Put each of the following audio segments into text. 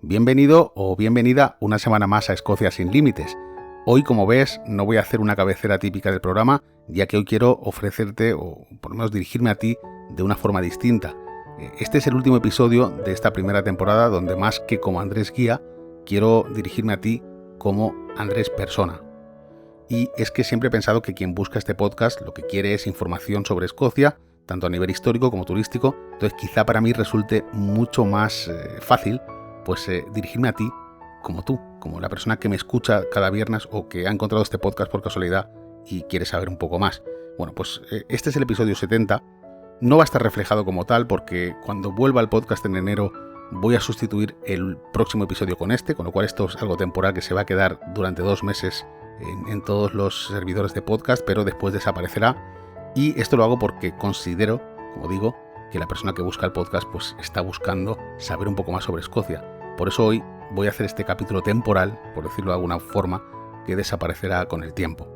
Bienvenido o bienvenida una semana más a Escocia sin Límites. Hoy, como ves, no voy a hacer una cabecera típica del programa, ya que hoy quiero ofrecerte, o por lo menos dirigirme a ti, de una forma distinta. Este es el último episodio de esta primera temporada, donde más que como Andrés Guía, quiero dirigirme a ti como Andrés Persona. Y es que siempre he pensado que quien busca este podcast lo que quiere es información sobre Escocia, tanto a nivel histórico como turístico. Entonces quizá para mí resulte mucho más fácil dirigirme a ti como la persona que me escucha cada viernes o que ha encontrado este podcast por casualidad y quiere saber un poco más. Bueno, pues este es el episodio 70. No va a estar reflejado como tal porque cuando vuelva al podcast en enero voy a sustituir el próximo episodio con este, con lo cual esto es algo temporal que se va a quedar durante 2 meses en todos los servidores de podcast, pero después desaparecerá. Y esto lo hago porque considero, como digo, que la persona que busca el podcast pues está buscando saber un poco más sobre Escocia. Por eso hoy voy a hacer este capítulo temporal, por decirlo de alguna forma, que desaparecerá con el tiempo.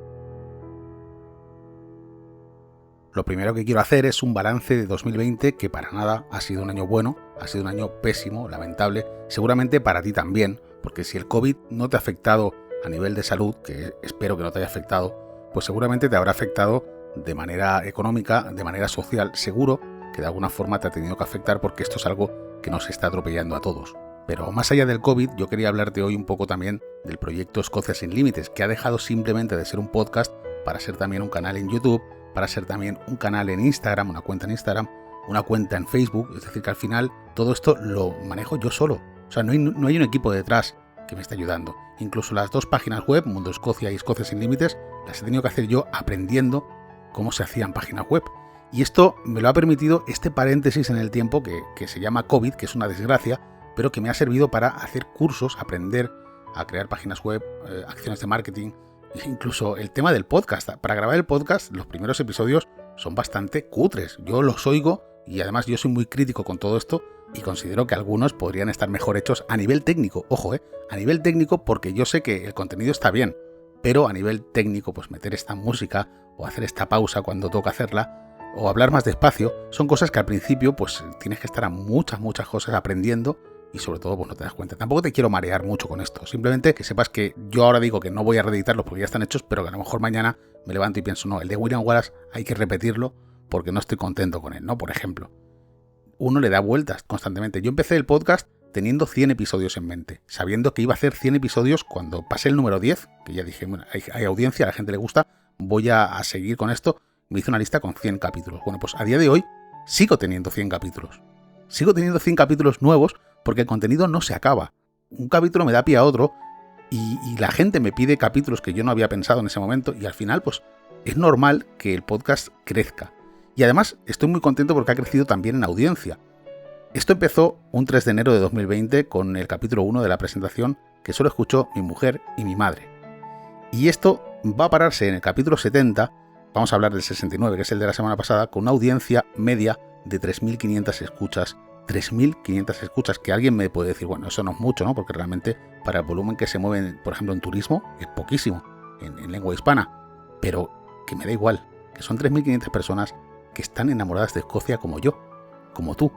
Lo primero que quiero hacer es un balance de 2020 que para nada ha sido un año bueno, ha sido un año pésimo, lamentable, seguramente para ti también, porque si el COVID no te ha afectado a nivel de salud, que espero que no te haya afectado, pues seguramente te habrá afectado de manera económica, de manera social, seguro que de alguna forma te ha tenido que afectar porque esto es algo que nos está atropellando a todos. Pero más allá del COVID, yo quería hablarte hoy un poco también del proyecto Escocia sin Límites, que ha dejado simplemente de ser un podcast para ser también un canal en YouTube, para ser también un canal en Instagram, una cuenta en Instagram, una cuenta en Facebook. Es decir, que al final todo esto lo manejo yo solo. O sea, no hay un equipo detrás que me esté ayudando. Incluso las 2 páginas web, Mundo Escocia y Escocia sin Límites, las he tenido que hacer yo aprendiendo cómo se hacían páginas web. Y esto me lo ha permitido este paréntesis en el tiempo que se llama COVID, que es una desgracia, pero que me ha servido para hacer cursos, aprender a crear páginas web, acciones de marketing, incluso el tema del podcast. Para grabar el podcast, los primeros episodios son bastante cutres. Yo los oigo y además yo soy muy crítico con todo esto y considero que algunos podrían estar mejor hechos a nivel técnico. Ojo, a nivel técnico, porque yo sé que el contenido está bien, pero a nivel técnico, pues meter esta música o hacer esta pausa cuando toca hacerla o hablar más despacio, son cosas que al principio pues tienes que estar a muchas cosas aprendiendo y sobre todo pues no te das cuenta. Tampoco te quiero marear mucho con esto, simplemente que sepas que yo ahora digo que no voy a reeditarlos porque ya están hechos, pero que a lo mejor mañana me levanto y pienso, no, el de William Wallace hay que repetirlo porque no estoy contento con él, ¿no? Por ejemplo, uno le da vueltas constantemente. Yo empecé el podcast teniendo 100 episodios en mente, sabiendo que iba a hacer 100 episodios cuando pasé el número 10, que ya dije, bueno, hay audiencia, a la gente le gusta, voy a seguir con esto. Me hice una lista con 100 capítulos. Bueno, pues a día de hoy sigo teniendo 100 capítulos. Sigo teniendo 100 capítulos nuevos porque el contenido no se acaba. Un capítulo me da pie a otro y la gente me pide capítulos que yo no había pensado en ese momento y al final pues es normal que el podcast crezca. Y además estoy muy contento porque ha crecido también en audiencia. Esto empezó un 3 de enero de 2020 con el capítulo 1 de la presentación que solo escuchó mi mujer y mi madre. Y esto va a pararse en el capítulo 70. Vamos a hablar del 69, que es el de la semana pasada, con una audiencia media de 3.500 escuchas. 3.500 escuchas, que alguien me puede decir, bueno, eso no es mucho, ¿no? Porque realmente para el volumen que se mueve, por ejemplo, en turismo, es poquísimo, en lengua hispana. Pero que me da igual, que son 3.500 personas que están enamoradas de Escocia como yo, como tú.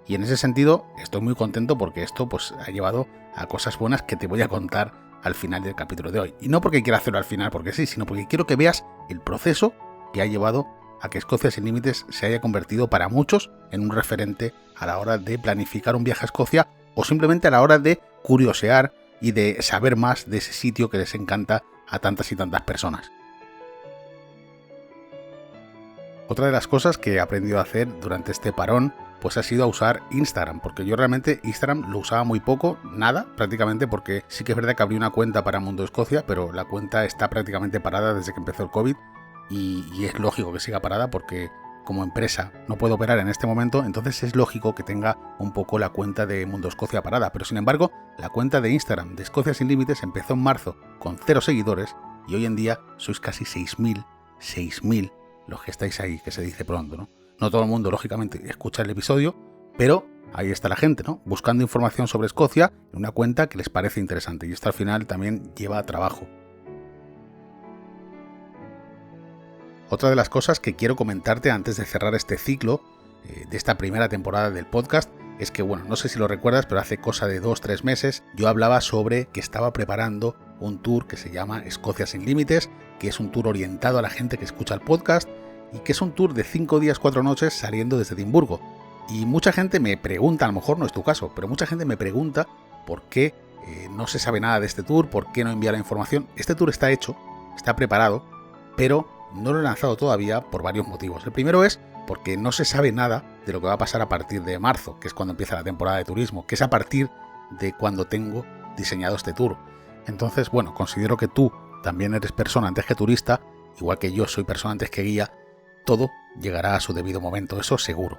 Y en ese sentido estoy muy contento porque esto pues ha llevado a cosas buenas que te voy a contar al final del capítulo de hoy. Y no porque quiera hacerlo al final porque sí, sino porque quiero que veas el proceso que ha llevado a que Escocia sin Límites se haya convertido para muchos en un referente a la hora de planificar un viaje a Escocia o simplemente a la hora de curiosear y de saber más de ese sitio que les encanta a tantas y tantas personas. Otra de las cosas que he aprendido a hacer durante este parón pues ha sido a usar Instagram, porque yo realmente Instagram lo usaba muy poco, nada, prácticamente, porque sí que es verdad que abrí una cuenta para Mundo Escocia, pero la cuenta está prácticamente parada desde que empezó el COVID y es lógico que siga parada porque como empresa no puedo operar en este momento, entonces es lógico que tenga un poco la cuenta de Mundo Escocia parada, pero sin embargo la cuenta de Instagram de Escocia sin Límites empezó en marzo con 0 seguidores y hoy en día sois casi 6.000 los que estáis ahí, que se dice pronto, ¿no? No todo el mundo, lógicamente, escucha el episodio, pero ahí está la gente, ¿no? Buscando información sobre Escocia en una cuenta que les parece interesante. Y esto al final también lleva trabajo. Otra de las cosas que quiero comentarte antes de cerrar este ciclo de esta primera temporada del podcast es que, bueno, no sé si lo recuerdas, pero hace cosa de 2-3 meses yo hablaba sobre que estaba preparando un tour que se llama Escocia sin Límites, que es un tour orientado a la gente que escucha el podcast y que es un tour de 5 días, 4 noches saliendo desde Edimburgo. Y mucha gente me pregunta, a lo mejor no es tu caso, pero mucha gente me pregunta por qué no se sabe nada de este tour, por qué no envía la información. Este tour está hecho, está preparado, pero no lo he lanzado todavía por varios motivos. El primero es porque no se sabe nada de lo que va a pasar a partir de marzo, que es cuando empieza la temporada de turismo, que es a partir de cuando tengo diseñado este tour. Entonces, bueno, considero que tú también eres persona antes que turista, igual que yo soy persona antes que guía, todo llegará a su debido momento, eso seguro.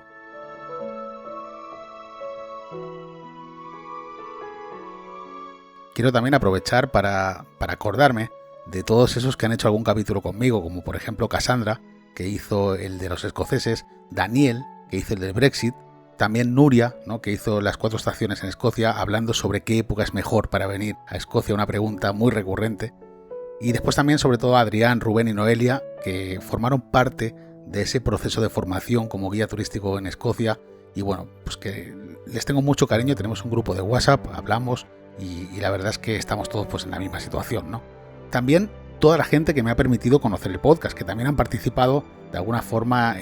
Quiero también aprovechar para acordarme de todos esos que han hecho algún capítulo conmigo, como por ejemplo Cassandra, que hizo el de los escoceses, Daniel, que hizo el del Brexit, también Nuria, ¿no?, que hizo las 4 estaciones en Escocia, hablando sobre qué época es mejor para venir a Escocia, una pregunta muy recurrente. Y después también, sobre todo, Adrián, Rubén y Noelia, que formaron parte de ese proceso de formación como guía turístico en Escocia. Y bueno, pues que les tengo mucho cariño, tenemos un grupo de WhatsApp, hablamos y la verdad es que estamos todos pues en la misma situación, ¿no? También toda la gente que me ha permitido conocer el podcast, que también han participado de alguna forma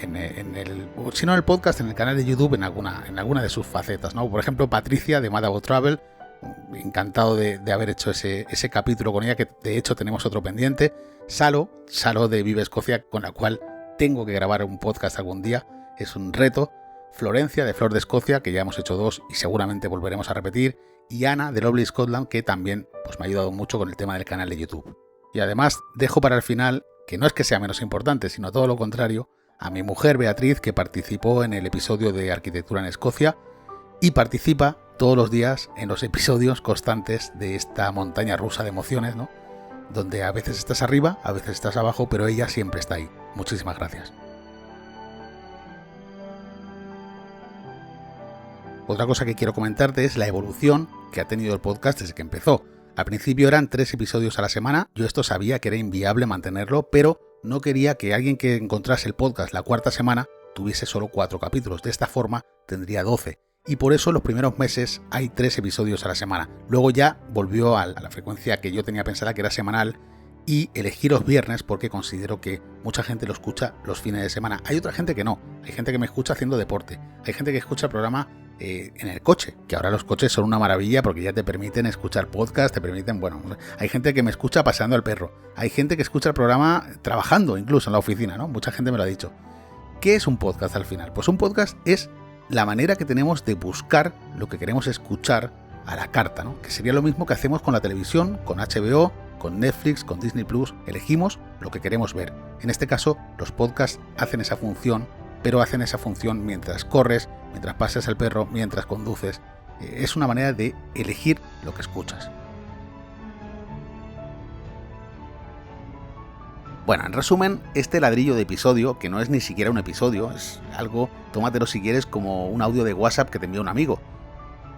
si no en el podcast, en el canal de YouTube, en alguna de sus facetas, ¿no? Por ejemplo, Patricia de Mad About Travel, encantado de haber hecho ese capítulo con ella, que de hecho tenemos otro pendiente. Salo de Vive Escocia, con la cual tengo que grabar un podcast algún día, es un reto. Florencia de Flor de Escocia, que ya hemos hecho 2 y seguramente volveremos a repetir. Y Ana de Lovely Scotland, que también pues, me ha ayudado mucho con el tema del canal de YouTube. Y además dejo para el final, que no es que sea menos importante, sino todo lo contrario, a mi mujer Beatriz, que participó en el episodio de Arquitectura en Escocia y participa todos los días en los episodios constantes de esta montaña rusa de emociones, ¿no?, donde a veces estás arriba, a veces estás abajo, pero ella siempre está ahí. Muchísimas gracias. Otra cosa que quiero comentarte es la evolución que ha tenido el podcast desde que empezó. Al principio eran 3 episodios a la semana, yo esto sabía que era inviable mantenerlo, pero no quería que alguien que encontrase el podcast la 4ª semana tuviese solo 4 capítulos, de esta forma tendría 12. Y por eso en los primeros meses hay 3 episodios a la semana. Luego ya volvió a la frecuencia que yo tenía pensada, que era semanal, y elegí los viernes porque considero que mucha gente lo escucha los fines de semana. Hay otra gente que no, hay gente que me escucha haciendo deporte, hay gente que escucha el programa en el coche, que ahora los coches son una maravilla porque ya te permiten escuchar podcast, te permiten, bueno, hay gente que me escucha paseando al perro, hay gente que escucha el programa trabajando incluso en la oficina, ¿no? Mucha gente me lo ha dicho. ¿Qué es un podcast al final? Pues un podcast es la manera que tenemos de buscar lo que queremos escuchar a la carta, ¿no? Que sería lo mismo que hacemos con la televisión, con HBO, con Netflix, con Disney Plus, elegimos lo que queremos ver. En este caso, los podcasts hacen esa función, pero hacen esa función mientras corres, mientras paseas al perro, mientras conduces. Es una manera de elegir lo que escuchas. Bueno, en resumen, este ladrillo de episodio, que no es ni siquiera un episodio, es algo, tómatelo si quieres como un audio de WhatsApp que te envía un amigo.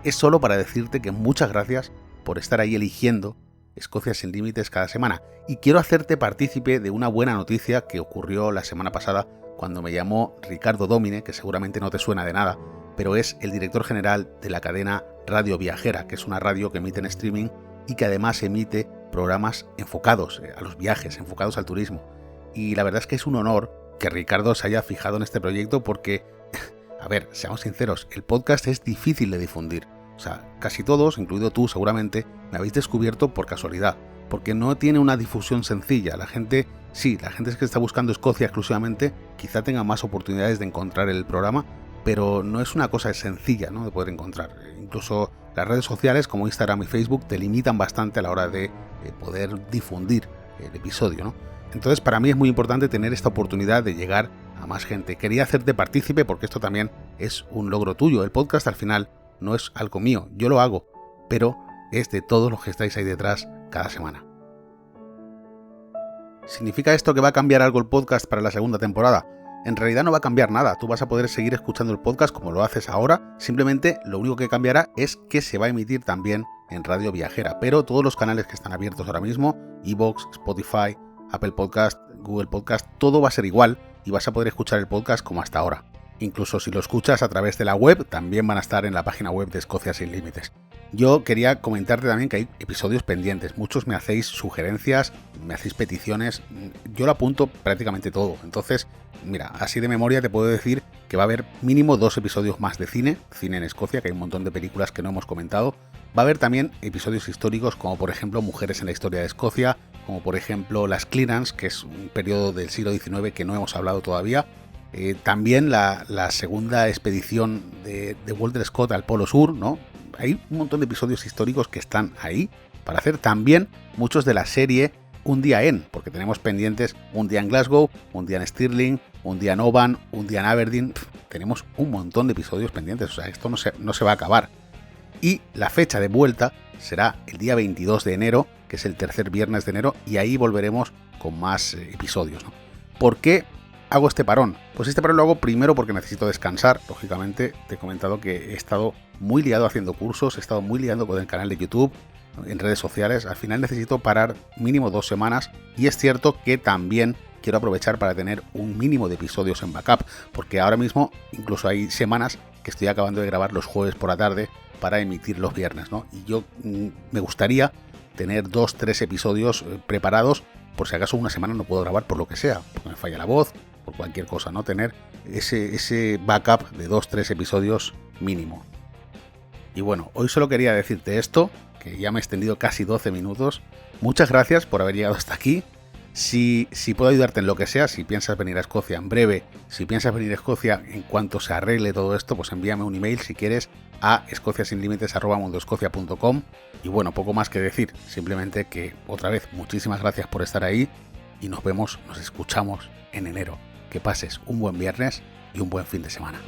Es solo para decirte que muchas gracias por estar ahí eligiendo Escocia sin Límites cada semana. Y quiero hacerte partícipe de una buena noticia que ocurrió la semana pasada cuando me llamó Ricardo Domine, que seguramente no te suena de nada, pero es el director general de la cadena Radio Viajera, que es una radio que emite en streaming y que además emite programas enfocados a los viajes, enfocados al turismo. Y la verdad es que es un honor que Ricardo se haya fijado en este proyecto porque, a ver, seamos sinceros, el podcast es difícil de difundir. O sea, casi todos, incluido tú seguramente, me habéis descubierto por casualidad, porque no tiene una difusión sencilla. La gente es que está buscando Escocia exclusivamente, quizá tenga más oportunidades de encontrar el programa, pero no es una cosa sencilla, ¿no?, de poder encontrar. Incluso las redes sociales como Instagram y Facebook te limitan bastante a la hora de poder difundir el episodio, ¿no? Entonces para mí es muy importante tener esta oportunidad de llegar a más gente. Quería hacerte partícipe porque esto también es un logro tuyo. El podcast al final no es algo mío, yo lo hago, pero es de todos los que estáis ahí detrás cada semana. ¿Significa esto que va a cambiar algo el podcast para la segunda temporada? En realidad no va a cambiar nada, tú vas a poder seguir escuchando el podcast como lo haces ahora, simplemente lo único que cambiará es que se va a emitir también en Radio Viajera, pero todos los canales que están abiertos ahora mismo, iVoox, Spotify, Apple Podcast, Google Podcast, todo va a ser igual y vas a poder escuchar el podcast como hasta ahora. Incluso si lo escuchas a través de la web, también van a estar en la página web de Escocia Sin Límites. Yo quería comentarte también que hay episodios pendientes. Muchos me hacéis sugerencias, me hacéis peticiones. Yo lo apunto prácticamente todo. Entonces, mira, así de memoria te puedo decir que va a haber mínimo 2 episodios más de cine en Escocia, que hay un montón de películas que no hemos comentado. Va a haber también episodios históricos como por ejemplo Mujeres en la historia de Escocia, como por ejemplo Las Clearance, que es un periodo del siglo XIX que no hemos hablado todavía. También la segunda expedición de Walter Scott al Polo Sur, ¿no? Hay un montón de episodios históricos que están ahí para hacer. También muchos de la serie Un día en, porque tenemos pendientes un día en Glasgow, un día en Stirling, un día en Oban, un día en Aberdeen. Tenemos un montón de episodios pendientes, o sea, esto no se va a acabar. Y la fecha de vuelta será el día 22 de enero, que es el tercer viernes de enero, y ahí volveremos con más episodios, ¿no? ¿Por qué hago este parón? Pues este parón lo hago primero porque necesito descansar, lógicamente. Te he comentado que he estado muy liado haciendo cursos, he estado muy liado con el canal de YouTube, en redes sociales. Al final necesito parar mínimo 2 semanas, y es cierto que también quiero aprovechar para tener un mínimo de episodios en backup, porque ahora mismo incluso hay semanas que estoy acabando de grabar los jueves por la tarde para emitir los viernes, ¿no? Y yo me gustaría tener 2-3 episodios preparados por si acaso una semana no puedo grabar por lo que sea, porque me falla la voz, por cualquier cosa, ¿no? Tener ese backup de 2-3 episodios mínimo. Y bueno, hoy solo quería decirte esto, que ya me he extendido casi 12 minutos. Muchas gracias por haber llegado hasta aquí. Si puedo ayudarte en lo que sea, si piensas venir a Escocia en breve, si piensas venir a Escocia en cuanto se arregle todo esto, pues envíame un email si quieres a escociasinlimites@mundoescocia.com. Y bueno, poco más que decir, simplemente que otra vez muchísimas gracias por estar ahí y nos escuchamos en enero. Que pases un buen viernes y un buen fin de semana.